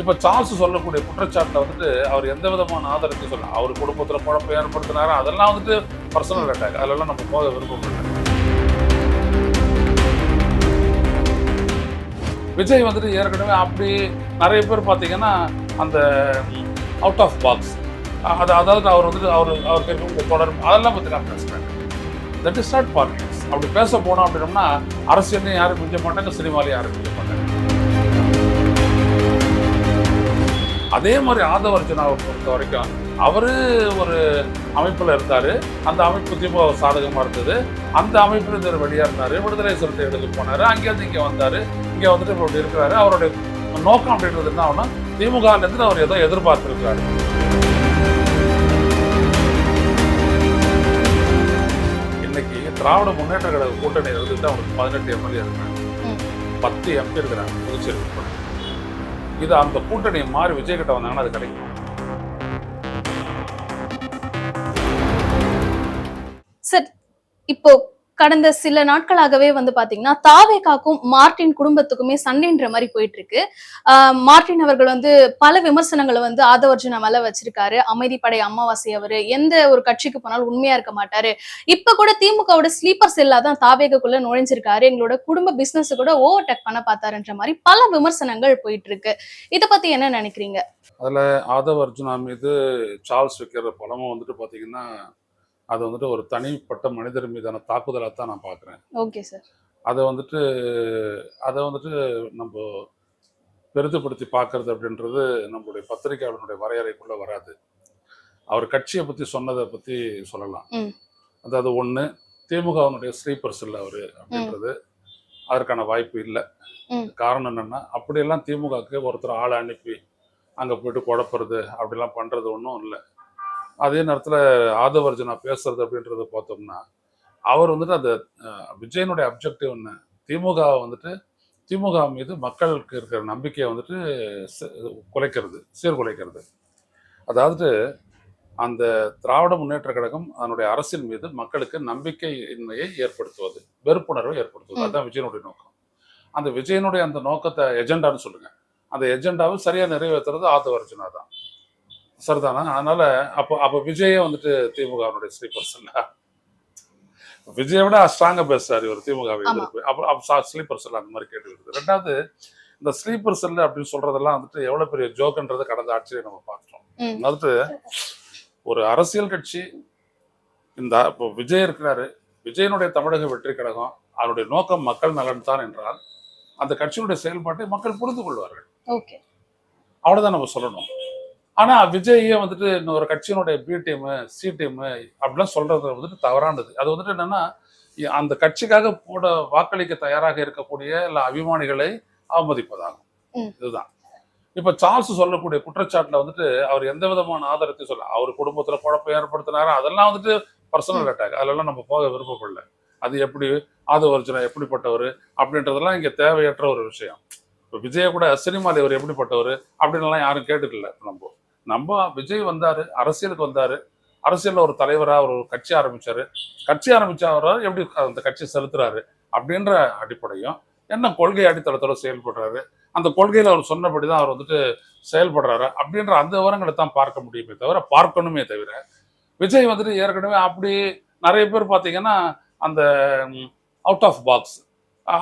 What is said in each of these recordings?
இப்ப சார்ல்ஸ் சொல்லக்கூடிய குற்றச்சாட்டுல வந்துட்டு அவர் எந்த விதமான ஆதரத்தையும் சொல்ல அவர் குடும்பத்துல குழப்பம் ஏற்படுத்தினாரு அதெல்லாம் வந்துட்டு பர்சனல் அட்டாக் அதெல்லாம் நம்ம போக விருப்பப்படல. விஜய் வந்துட்டு ஏற்கனவே அப்படி நிறைய பேர் பார்த்தீங்கன்னா அந்த அவுட் ஆஃப் பாக்ஸ் அதாவது அவர் வந்துட்டு அவருக்கு இருக்கக்கூடிய தொடர்பு அதெல்லாம் பற்றி நான் பேசுகிறேன். That is not politics. அப்படி பேச போனோம் அப்படின்னோம்னா அரசியலையும் யாரும் மிஞ்ச மாட்டாங்க, சினிமாலையும் யாரும் மிஞ்ச மாட்டாங்க. அதே மாதிரி ஆதவ அர்ஜுனாவை பொறுத்த வரைக்கும் அவரு ஒரு அமைப்புல இருந்தாரு. அந்த அமைப்பு திமுக சாதகமா இருந்தது. அந்த அமைப்புல இருந்து வெளியா இருந்தாரு. விடுதலை சிறுத்தைகளுக்கு போனாரு. அங்கேருந்து இங்க வந்தாரு. இங்க வந்துட்டு இப்படி இருக்கிறாரு. அவருடைய நோக்கம் அப்படின்றது என்ன ஆகுனா திமுக இருந்து அவர் ஏதோ எதிர்பார்த்திருக்கிறாரு. இன்னைக்கு திராவிட முன்னேற்ற கழக கூட்டணி இருந்துட்டு அவருக்கு 18 எம்எல்ஏ இருக்கிறாங்க, 10 எம்பி இருக்கிறாங்க புதுச்சேரி. இது அந்த கூட்டணியை மாறி விஜய் கிட்ட வந்தாங்கன்னா அது கிடைக்கும். சார், இப்போ கடந்த சில நாட்களாகவே பாத்தீங்கன்னா தாவேகாக்கும் மார்டின் குடும்பத்துக்குமே சண்டைன்ற மாதிரி போயிட்டு இருக்கு. மார்டின் அவர்கள் பல விமர்சனங்களை ஆதவ அர்ஜுனா மேல வச்சிருக்காரு. அமைதிப்படை அமாவாசை அவரு எந்த ஒரு கட்சிக்கு போனாலும் உண்மையா இருக்க மாட்டாரு. இப்ப கூட திமுகவோட ஸ்லீப்பர் செல்லா தான் தாவேகாக்குள்ள நுழைஞ்சிருக்காரு. எங்களோட குடும்ப பிசினஸ் கூட ஓவர்டேக் பண்ண பார்த்தாருன்ற மாதிரி பல விமர்சனங்கள் போயிட்டு இருக்கு. இத பத்தி என்ன நினைக்கிறீங்க? அதுல ஆதவ அர்ஜுனா மீது சார்ல்ஸ் வைக்கிற பலமும் வந்துட்டு பாத்தீங்கன்னா அது வந்துட்டு ஒரு தனிப்பட்ட மனிதர் மீதான தாக்குதலாக தான் நான் பார்க்குறேன். Okay sir. அதை வந்துட்டு நம்ம பெரிதுபடுத்தி பார்க்கறது அப்படின்றது நம்மளுடைய பத்திரிகையாளனுடைய வரையறைக்குள்ள வராது. அவர் கட்சியை பற்றி சொன்னதை பற்றி சொல்லலாம். அதாவது ஒன்று, திமுகவினுடைய ஸ்லீப்பர் செல் அவர் அப்படின்றது அதற்கான வாய்ப்பு இல்லை. காரணம் என்னன்னா அப்படியெல்லாம் திமுகவுக்கு ஒருத்தர் ஆளை அனுப்பி அங்கே போயிட்டு குழப்புறது அப்படிலாம் பண்ணுறது ஒன்றும் இல்லை. அதே நேரத்தில் ஆதவ அர்ஜுனா பேசுறது அப்படின்றத பார்த்தோம்னா அவர் வந்துட்டு அந்த விஜயனுடைய அப்ஜெக்டிவ் என்ன, திமுக மீது மக்களுக்கு இருக்கிற நம்பிக்கையை வந்துட்டு குலைக்கிறது, சீர்குலைக்கிறது. அதாவது அந்த திராவிட முன்னேற்ற கழகம் அதனுடைய அரசியல் மீது மக்களுக்கு நம்பிக்கையின்மையை ஏற்படுத்துவது, வெறுப்புணர்வை ஏற்படுத்துவது, அதுதான் விஜயனுடைய நோக்கம். அந்த விஜயனுடைய அந்த நோக்கத்தை எஜெண்டான்னு சொல்லுங்க, அந்த எஜெண்டாவை சரியா நிறைவேற்றுறது ஆதவ அர்ஜுனா தான். சரிதானா? அதனால அப்போ விஜயே வந்துட்டு திமுகவினுடைய ஸ்லீப்பர் செல்லா? விஜயை விட ஸ்ட்ராங்கா பேசுறாரு இவர் திமுகவை எதிர்ப்பு. அப்புறம் ஸ்லீப்பர் செல் அந்த மாதிரி கேட்டு வருது. ரெண்டாவது, இந்த ஸ்லீப்பர் செல் அப்படின்னு சொல்றதெல்லாம் வந்துட்டு எவ்வளவு பெரிய ஜோக்குன்றது கடந்த ஆட்சியை நம்ம பார்த்தோம். அதாவது ஒரு அரசியல் கட்சி இப்போ விஜய் இருக்கிறாரு, விஜயனுடைய தமிழக வெற்றி கழகம் அதனுடைய நோக்கம் மக்கள் நலன் தான் என்றால் அந்த கட்சியினுடைய செயல்பாட்டை மக்கள் புரிந்து கொள்வார்கள். அவ்வளவுதான் நம்ம சொல்லணும். ஆனா விஜயே வந்துட்டு இன்னொரு கட்சியினுடைய பி டீம் சி டீம் அப்படிலாம் சொல்றது வந்துட்டு தவறானது. அது வந்துட்டு என்னன்னா அந்த கட்சிக்காக வாக்களிக்க தயாராக இருக்கக்கூடிய இல்ல அபிமானிகளை அவமதிப்பதாகும். இதுதான். இப்ப சார்ல்ஸ் சொல்லக்கூடிய குற்றச்சாட்டுல வந்துட்டு அவர் எந்த விதமான ஆதரத்தையும் சொல்ல அவர் குடும்பத்துல குழப்பம் ஏற்படுத்தினாரு அதெல்லாம் வந்துட்டு பர்சனல் அட்டாக் அதெல்லாம் நம்ம போக விருப்பப்படல. அது எப்படி ஆதவ அர்ஜுனா எப்படிப்பட்டவர் அப்படின்றதெல்லாம் இங்க தேவையற்ற ஒரு விஷயம். இப்போ விஜய கூட சினிமாவில் இவர் எப்படிப்பட்டவர் அப்படின்னு யாரும் கேட்டுக்கல. நம்ம விஜய் வந்தாரு, அரசியலுக்கு வந்தாரு, அரசியல்ல ஒரு தலைவரா ஒரு கட்சி ஆரம்பிச்சாரு, கட்சி ஆரம்பிச்சவரா எப்படி அந்த கட்சி செலுத்துறாரு அப்படின்ற அடிப்படையும் என்ன கொள்கை அடித்தளத்தோட செயல்படுறாரு, அந்த கொள்கையில அவர் சொன்னபடிதான் அவர் வந்துட்டு செயல்படுறாரு அப்படின்ற அந்த விவரங்களை தான் பார்க்க முடியுமே தவிர பார்க்கணுமே தவிர விஜய் வந்துட்டு ஏற்கனவே அப்படி நிறைய பேர் பார்த்தீங்கன்னா அந்த அவுட் ஆஃப் பாக்ஸ்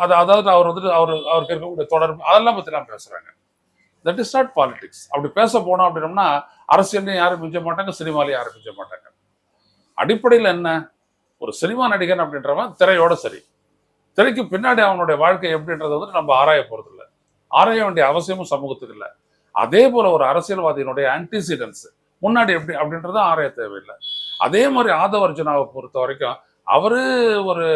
அதாவது அவர் வந்துட்டு அவருக்கு இருக்கக்கூடிய தொடர்பு அதெல்லாம் பத்தி எல்லாம் பேசுறாங்க. That is not politics. அப்படி பேச போனோம் அப்படின்னோம்னா அரசியலையும் யாரும் மிஞ்ச மாட்டாங்க, சினிமாலையும் யாரும் மிஞ்ச மாட்டாங்க. அடிப்படையில் என்ன, ஒரு சினிமா நடிகன் அப்படின்றவன் திரையோட சரி, திரைக்கு பின்னாடி அவனுடைய வாழ்க்கை எப்படின்றத வந்துட்டு நம்ம ஆராய போறது இல்லை, ஆராய வேண்டிய அவசியமும் சமூகத்துக்கு இல்லை. அதே போல ஒரு அரசியல்வாதியினுடைய ஆன்டிசிடென்ட்ஸ் முன்னாடி எப்படி அப்படின்றத ஆராய தேவையில்லை. அதே மாதிரி ஆதவ அர்ஜுனாவை பொறுத்த வரைக்கும் அவரு ஒரு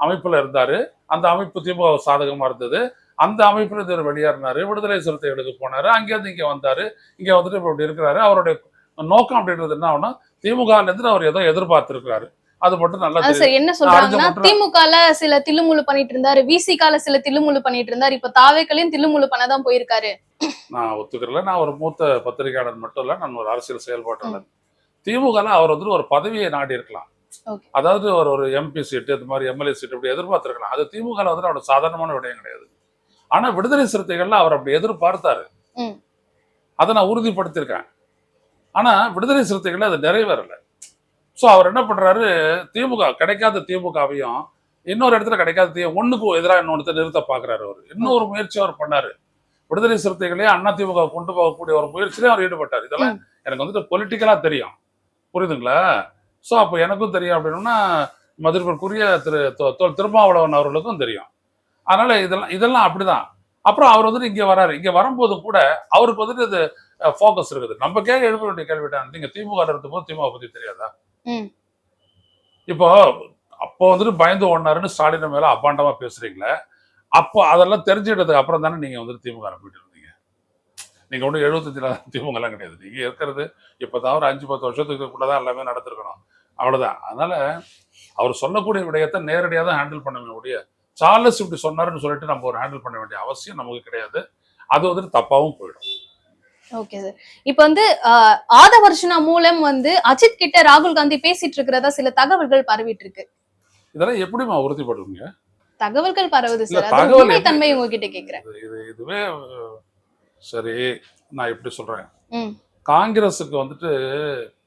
அமைப்புல இருந்தாரு, அந்த அமைப்பு திமுக சாதகமா இருந்தது, அந்த அமைப்புல இருந்து வெளியா இருந்தாரு, விடுதலை சிறுத்தைகளுக்கு போனாரு, அங்கேருந்து இங்க வந்தாரு, இங்க வந்துட்டு இப்படி இருக்கிறாரு. அவருடைய நோக்கம் அப்படின்றது என்ன ஆகுனா திமுக இருந்து அவர் ஏதோ எதிர்பார்த்திருக்கிறாரு. அது மட்டும் நல்லா தெரியும். என்ன சொல்றாங்கன்னா திமுகல சில தில்லுமுள்ளு பண்ணிட்டு இருந்தாரு, விசிகால சில தில்லுமுள்ளு பண்ணிட்டு இருந்தாரு, இப்ப தாவேக்களையும் தில்லுமுள்ளு பண்ணதான் போயிருக்காரு. நான் ஒத்துக்கிறல. நான் ஒரு மூத்த பத்திரிகையாளர் மட்டும் இல்ல, நான் ஒரு அரசியல் செயல்பாட்டாளர். திமுக அவர் வந்துட்டு ஒரு பதவியை நாடி இருக்கலாம், அதாவது ஒரு எம்பி சீட்டு இது மாதிரி எம்எல்ஏ சீட்டு அப்படி எதிர்பார்த்திருக்கலாம். அது திமுக வந்துட்டு அவரோட சாதாரணமான விடயம் கிடையாது. ஆனா விடுதலை சிறுத்தைகள்ல அவர் அப்படி எதிர்பார்த்தாரு. அதை நான் உறுதிப்படுத்தியிருக்கேன். ஆனா விடுதலை சிறுத்தைகள் அது நிறைவேறல. ஸோ அவர் என்ன பண்றாரு, திமுக கிடைக்காத திமுகவையும் இன்னொரு இடத்துல கிடைக்காத ஒண்ணுக்கு எதிராக இன்னொன்று நிறுத்த பாக்குறாரு. அவர் இன்னொரு முயற்சி அவர் பண்ணாரு. விடுதலை சிறுத்தைகளே அண்ணா திமுக கொண்டு போகக்கூடிய ஒரு முயற்சியிலே அவர் ஈடுபட்டார். இதெல்லாம் எனக்கு வந்துட்டு பொலிட்டிக்கலா தெரியும், புரியுதுங்களா? ஸோ அப்போ எனக்கும் தெரியும் அப்படின்னா மதிப்பிற்குரிய திருமாவளவன் அவர்களுக்கும் தெரியும். அதனால இதெல்லாம் அப்படிதான். அப்புறம் அவர் வந்துட்டு இங்க வராரு. இங்க வரும்போது கூட அவருக்கு வந்துட்டு இது ஃபோக்கஸ் இருக்குது. நம்ம எழுப்ப வேண்டிய கேள்விட்டான், நீங்க திமுக இருந்த போது திமுக பத்தி தெரியாதா? இப்போ அப்போ வந்துட்டு பயந்து ஓடினாருன்னு ஸ்டாலின் மேல அபாண்டமா பேசுறீங்களே, அப்போ அதெல்லாம் தெரிஞ்சுக்கிட்டதுக்கு அப்புறம் தானே நீங்க வந்துட்டு திமுக போயிட்டு இருந்தீங்க. நீங்க ஒன்றும் 75 திமுக எல்லாம் கிடையாது. நீங்க இருக்கிறது இப்பதான் ஒரு 5-10 வருஷத்துக்குள்ளதான் எல்லாமே நடந்திருக்கணும், அவ்வளவுதான். அதனால அவர் சொல்லக்கூடிய விடயத்தை நேரடியாக தான் ஹேண்டில் பண்ண முடிய, சார்லஸ் இப்படி சொன்னாருன்னு சொல்லிட்டு நம்ம ஒரு ஹேண்டில் பண்ண வேண்டிய அவசியம் நமக்கு கிடையாது. அது வந்துட்டு தப்பாவும் போயிடும். Okay sir. இப்ப வந்து ஆதவர்ஷனா மூலம் வந்து அஜித் கிட்ட ராகுல் காந்தி பேசிட்டு இருக்கிறதா சில தகவல்கள் பரவிட்டு இருக்கு. இதெல்லாம் எப்படிமா உறுதிப்படுவீங்க? தகவல்கள் பரவுது சார். தகவல் தன்மை உங்ககிட்ட கேக்குறேன். இதுவே சரி. நான் எப்படி சொல்றேன், காங்கிரஸுக்கு வந்துட்டு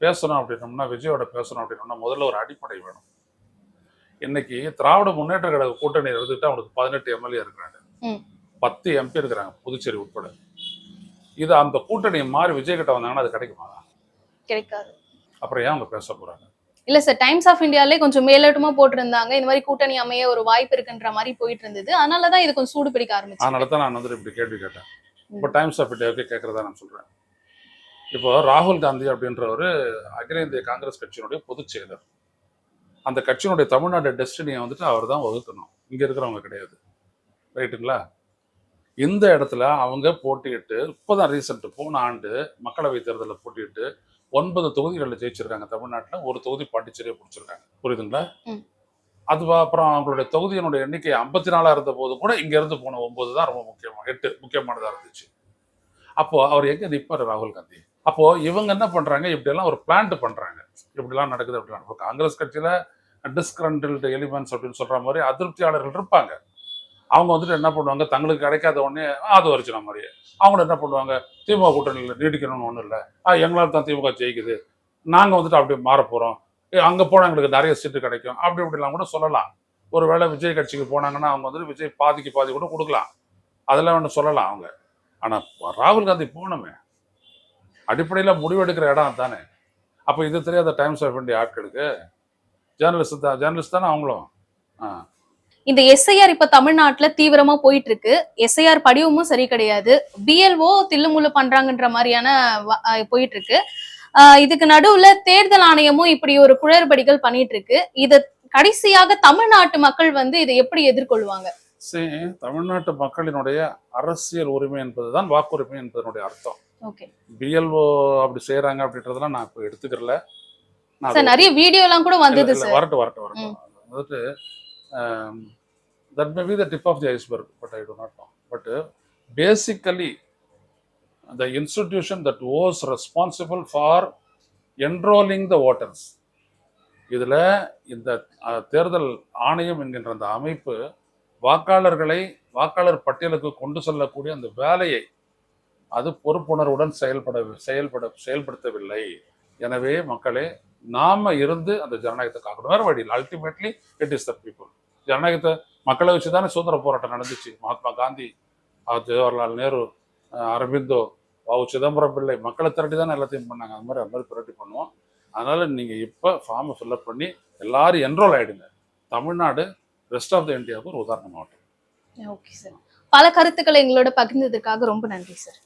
பேசணும் அப்படின்னோம்னா, விஜயோட பேசணும் அப்படின்னோம்னா முதல்ல ஒரு அடிப்படை வேணும். இன்னைக்கு திராவிட முன்னேற்ற கழக கூட்டணி இருந்துட்டு அவனுக்கு 18 எம்எல்ஏ இருக்கிறாங்க, 10 எம்பி இருக்கிறாங்க, புதுச்சேரி உட்பட. இது அந்த கூட்டணி மாறி விஜய் கிட்ட வந்தாங்கன்னா அது கிடைக்குமா? கிடைக்காது. அப்புறம் ஏன் அவங்க பேச போறாங்க? இல்ல சார், டைம்ஸ் ஆஃப் இந்தியாலே கொஞ்சம் மேலோட்டமா போட்டிருந்தாங்க, இந்த மாதிரி கூட்டணி அமைய ஒரு வாய்ப்பு இருக்குன்ற மாதிரி போயிட்டு இருந்தது. அதனாலதான் இது கொஞ்சம் சூடு பிடிக்க ஆரம்பிச்சு. அதனாலதான் நான் வந்துட்டு இப்படி கேள்வி கேட்டேன். இப்போ டைம்ஸ் ஆஃப் இந்தியாவுக்கு கேட்கறதா நான் சொல்றேன். இப்போ ராகுல் காந்தி அப்படின்றவர் அகில இந்திய காங்கிரஸ் கட்சியினுடைய பொதுச் செயலர். அந்த கட்சியினுடைய தமிழ்நாடு டெஸ்டினியை வந்துட்டு அவர் தான் வகுக்கணும், இங்க இருக்கிறவங்க கிடையாது. ரைட்டுங்களா? இந்த இடத்துல அவங்க போட்டியிட்டு இப்போதான் ரீசெண்ட் போன ஆண்டு மக்களவை தேர்தலில் போட்டியிட்டு 9 தொகுதிகளில் ஜெயிச்சிருக்காங்க தமிழ்நாட்டில். ஒரு தொகுதி பாண்டிச்சேரியை பிடிச்சிருக்காங்க, புரியுதுங்களா? அது அப்புறம் அவங்களுடைய தொகுதியினுடைய எண்ணிக்கை 54 இருந்த போது கூட இங்க இருந்து போன 9 தான் ரொம்ப முக்கியமான 8 முக்கியமானதா இருந்துச்சு. அப்போ அவர் எங்க நிற்பாரு ராகுல் காந்தி? அப்போ இவங்க என்ன பண்றாங்க, இப்படியெல்லாம் ஒரு பிளான்ட் பண்றாங்க, இப்படிலாம் நடக்குது அப்படிலாம். இப்போ காங்கிரஸ் கட்சியில டிஸ்கிரண்டில்டு எலிமெண்ட்ஸ் அப்படின்னு சொல்ற மாதிரி அதிருப்தியாளர்கள் இருப்பாங்க. அவங்க வந்துட்டு என்ன பண்ணுவாங்க, தங்களுக்கு கிடைக்காத உடனே அது வரைச்சின மாதிரியே அவங்க என்ன பண்ணுவாங்க, திமுக கூட்டணியில் நீடிக்கணும்னு ஒன்றும் இல்லை, எங்களால் தான் திமுக ஜெயிக்குது, நாங்கள் வந்துட்டு அப்படி மாற போகிறோம், அங்கே போனால் எங்களுக்கு நிறைய சீட்டு கிடைக்கும், அப்படி இப்படிலாம் கூட சொல்லலாம். ஒருவேளை விஜய் கட்சிக்கு போனாங்கன்னா அவங்க வந்துட்டு விஜய் பாதிக்கு பாதி கூட கொடுக்கலாம், அதெல்லாம் ஒன்று சொல்லலாம் அவங்க. ஆனால் ராகுல் காந்தி போனோமே, அடிப்படையில் முடிவெடுக்கிற இடம் தானே. அப்போ இது தெரியாத டைம்ஸ் ஆஃப் இந்தியா ஆட்களுக்கு? ஜேர்னலிஸ்ட் தானே அவங்களும். இந்த எஸ்ஐஆர் இப்ப தமிழ்நாட்டுல தீவிரமா போயிட்டு இருக்கு. எஸ்ஐஆர் படிவமும் சரி கிடையாது, பிஎல்ஓ தில்லுமுள்ளு பண்றாங்கன்ற மாதிரியான போயிட்டு இருக்கு. இதுக்கு நடுவுல தேர்தல் ஆணையமும் இப்படி ஒரு குளறுபடிகள் பண்ணிட்டு இருக்கு. இத கடைசியாக தமிழ்நாட்டு மக்கள் வந்து இதை எப்படி எதிர்கொள்வாங்க? சரி, தமிழ்நாட்டு மக்களினுடைய அரசியல் உரிமை என்பதுதான் வாக்குரிமை என்பதனுடைய அர்த்தம். பிஎல்ஓ அப்படி செய்யறாங்க அப்படின்றதெல்லாம் நான் இப்ப எடுத்துக்கிறல. நிறைய வீடியோ எல்லாம் கூட வந்தது சார். வரட்டும். வந்துட்டு that may be the tip of the iceberg, but I do not know. But basically the institution that was responsible for enrolling the voters, இதுல இந்த தேர்தல் ஆணையம் என்கின்ற அந்த அமைப்பு வாக்காளர்களை வாக்காளர் பட்டியலுக்கு கொண்டு செல்லக்கூடிய அந்த வேலையை அது பொறுப்புணர்வுடன் செயல்படுத்தவில்லை. எனவே மக்களே, நாம இருந்து அந்த ஜனநாயகத்தை காக்கணும், வேற வழி இல்லை. Ultimately it is the people. ஜனநாயகத்தை மக்களை வச்சு தானே சுதந்திர போராட்டம் நடந்துச்சு. மகாத்மா காந்தி, ஜவஹர்லால் நேரு, அரவிந்தோ, சிதம்பரம் பிள்ளை மக்களை திரட்டி தானே எல்லாத்தையும் பண்ணாங்க. அது மாதிரி திரட்டி பண்ணுவோம். அதனால நீங்க இப்ப ஃபார்மை ஃபில்அப் பண்ணி எல்லாரும் என்ரோல் ஆயிடுங்க. தமிழ்நாடு ரெஸ்ட் ஆஃப் த இந்தியாவுக்கு ஒரு உதாரணம் ஆகட்டும். ஓகே சார், பல கருத்துக்களை எங்களோட பகிர்ந்ததுக்காக ரொம்ப நன்றி சார்.